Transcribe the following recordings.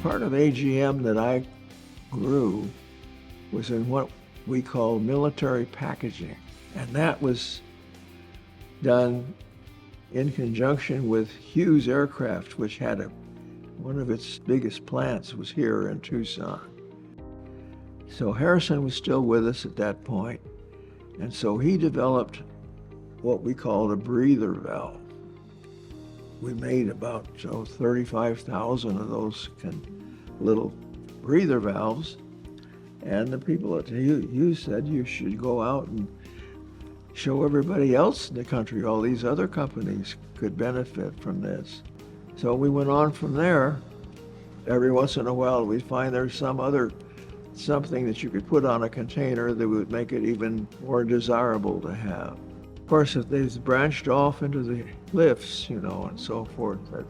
part of AGM that I grew was in what we call military packaging. And that was done in conjunction with Hughes Aircraft, which had one of its biggest plants was here in Tucson. So Harrison was still with us at that point, and so he developed what we called a breather valve. We made about 35,000 of those little breather valves, and the people at Hughes said you should go out and show everybody else in the country, all these other companies could benefit from this. So we went on from there. Every once in a while we'd find there's something that you could put on a container that would make it even more desirable to have. Of course, if they've branched off into the lifts, and so forth, but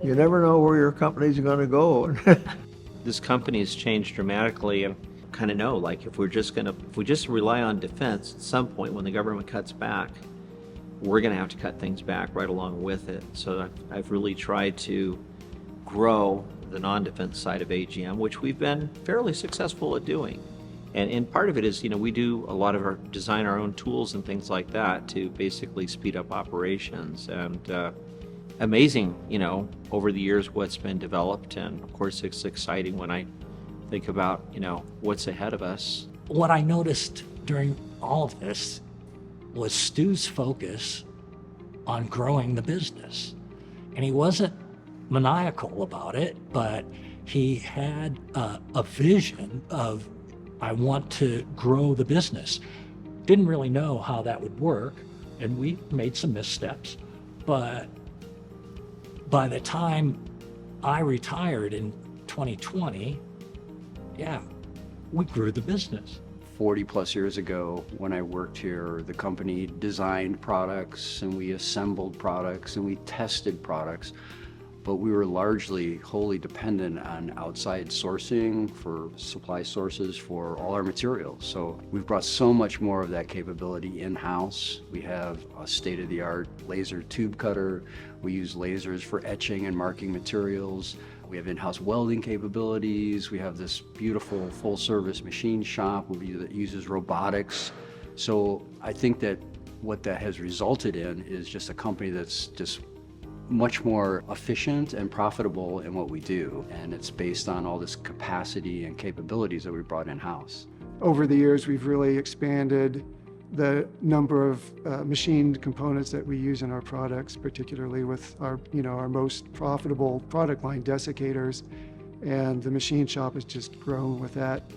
you never know where your company's gonna go. This company has changed dramatically, and kind of know, like, if we just rely on defense, at some point when the government cuts back, we're gonna have to cut things back right along with it. So I've really tried to grow the non-defense side of AGM, which we've been fairly successful at doing. And part of it is, we do a lot of design our own tools and things like that to basically speed up operations. And amazing, over the years what's been developed. And of course, it's exciting when I think about, what's ahead of us. What I noticed during all of this was Stu's focus on growing the business. And he wasn't maniacal about it, but he had a vision of, I want to grow the business. Didn't really know how that would work, and we made some missteps. But by the time I retired in 2020, we grew the business. 40 plus years ago, when I worked here, the company designed products and we assembled products and we tested products, but we were largely wholly dependent on outside sourcing for supply sources for all our materials. So we've brought so much more of that capability in-house. We have a state-of-the-art laser tube cutter. We use lasers for etching and marking materials. We have in-house welding capabilities. We have this beautiful full-service machine shop that uses robotics. So I think that what that has resulted in is just a company that's just much more efficient and profitable in what we do. And it's based on all this capacity and capabilities that we brought in-house. Over the years, we've really expanded the number of machined components that we use in our products, particularly with our most profitable product line, desiccators, and the machine shop has just grown with that.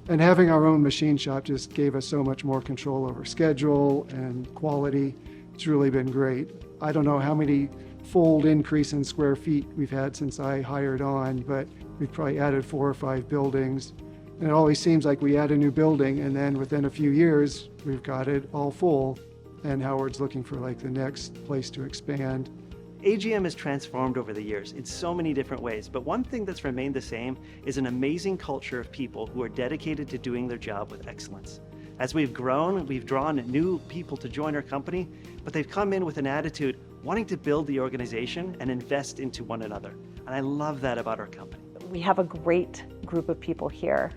And having our own machine shop just gave us so much more control over schedule and quality. It's really been great. I don't know how many fold increase in square feet we've had since I hired on, but we've probably added 4 or 5 buildings. And it always seems like we add a new building and then within a few years, we've got it all full. And Howard's looking for the next place to expand. AGM has transformed over the years in so many different ways, but one thing that's remained the same is an amazing culture of people who are dedicated to doing their job with excellence. As we've grown, we've drawn new people to join our company, but they've come in with an attitude wanting to build the organization and invest into one another. And I love that about our company. We have a great group of people here.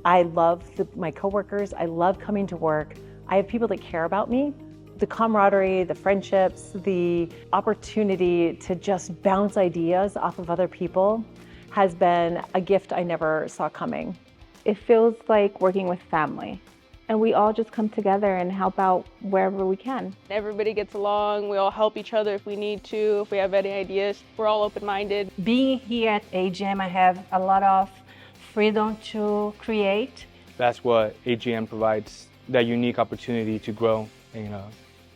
I love my coworkers. I love coming to work. I have people that care about me. The camaraderie, the friendships, the opportunity to just bounce ideas off of other people has been a gift I never saw coming. It feels like working with family. And we all just come together and help out wherever we can. Everybody gets along, we all help each other if we need to, if we have any ideas, we're all open-minded. Being here at AGM, I have a lot of freedom to create. That's what AGM provides, that unique opportunity to grow and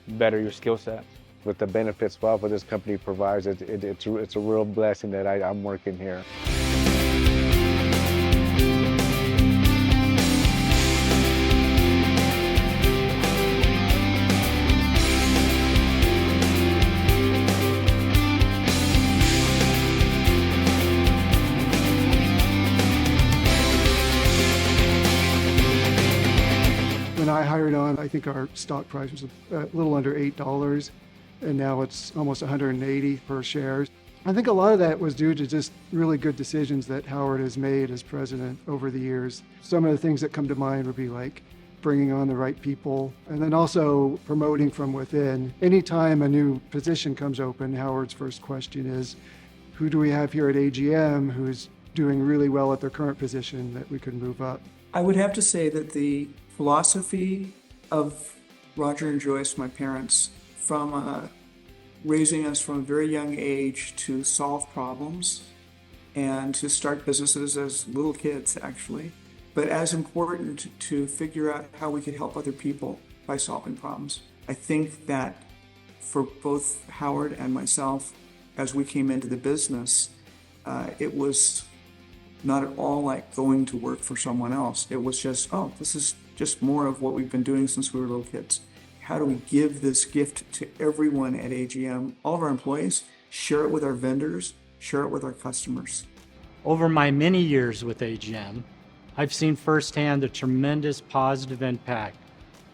better your skill set. With the benefits Bob this company provides, it's a real blessing that I'm working here. When I hired on, I think our stock price was a little under $8, and now it's almost $180 per share. I think a lot of that was due to just really good decisions that Howard has made as president over the years. Some of the things that come to mind would be like bringing on the right people, and then also promoting from within. Anytime a new position comes open, Howard's first question is, who do we have here at AGM who's doing really well at their current position that we could move up? I would have to say that the philosophy of Roger and Joyce, my parents, from raising us from a very young age to solve problems and to start businesses as little kids, actually, but as important to figure out how we could help other people by solving problems. I think that for both Howard and myself, as we came into the business, it was not at all like going to work for someone else. It was just, oh, this is just more of what we've been doing since we were little kids. How do we give this gift to everyone at AGM, all of our employees, share it with our vendors, share it with our customers? Over my many years with AGM, I've seen firsthand the tremendous positive impact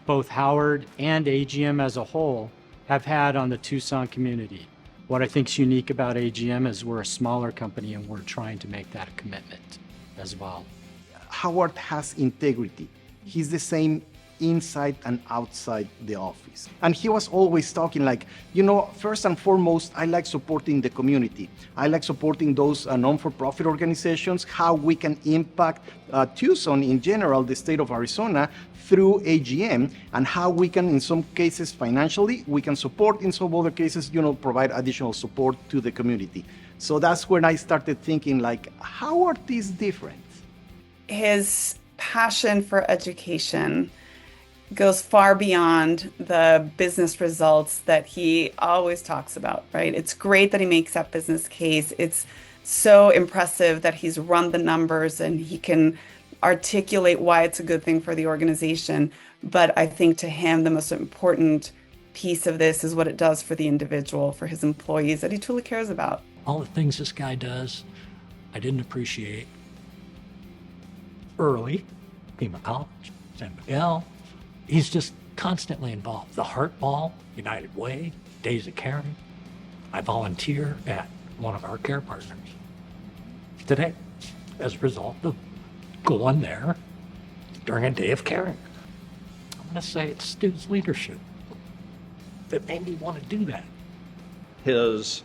both Howard and AGM as a whole have had on the Tucson community. What I think is unique about AGM is we're a smaller company and we're trying to make that a commitment as well. Howard has integrity. He's the same inside and outside the office. And he was always talking like, you know, first and foremost, I like supporting the community. I like supporting those non-for-profit organizations, how we can impact Tucson in general, the state of Arizona, through AGM, and how we can, in some cases financially, we can support, in some other cases, you know, provide additional support to the community. So that's when I started thinking like, how are these different? His passion for education goes far beyond the business results that he always talks about, right? It's great that he makes that business case. It's so impressive that he's run the numbers and he can articulate why it's a good thing for the organization. But I think to him, the most important piece of this is what it does for the individual, for his employees that he truly cares about. All the things this guy does, I didn't appreciate early. Pima College, San Miguel. He's just constantly involved. The Heart Ball, United Way, Days of Caring. I volunteer at one of our care partners today as a result of going there during a day of caring. I'm going to say it's Stu's leadership that made me want to do that. His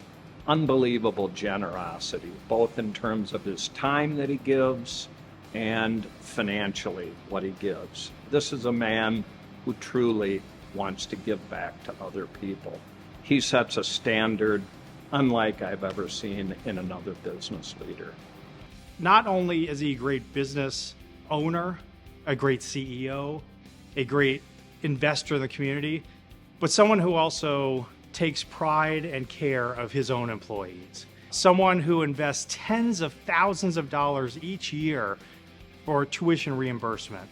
unbelievable generosity, both in terms of his time that he gives and financially what he gives. This is a man who truly wants to give back to other people. He sets a standard unlike I've ever seen in another business leader. Not only is he a great business owner, a great CEO, a great investor in the community, but someone who also takes pride and care of his own employees. Someone who invests tens of thousands of dollars each year for tuition reimbursement.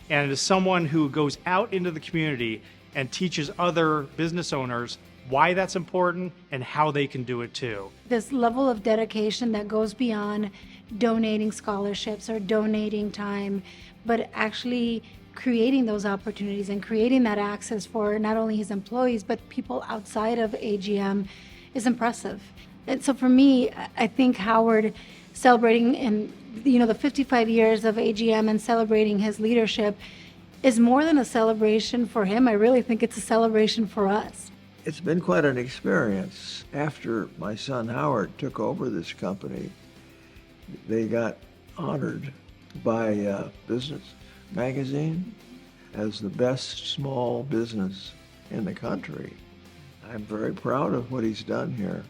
And is someone who goes out into the community and teaches other business owners why that's important and how they can do it too. This level of dedication that goes beyond donating scholarships or donating time, but actually creating those opportunities and creating that access for not only his employees, but people outside of AGM is impressive. And so for me, I think Howard celebrating in the 55 years of AGM and celebrating his leadership is more than a celebration for him. I really think it's a celebration for us. It's been quite an experience. After my son Howard took over this company, they got honored by Business Magazine as the best small business in the country. I'm very proud of what he's done here.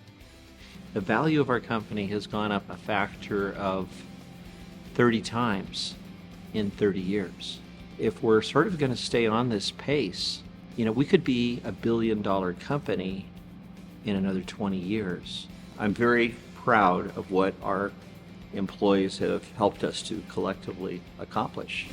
The value of our company has gone up a factor of 30 times in 30 years. If we're sort of going to stay on this pace, we could be a $1 billion company in another 20 years. I'm very proud of what our employees have helped us to collectively accomplish.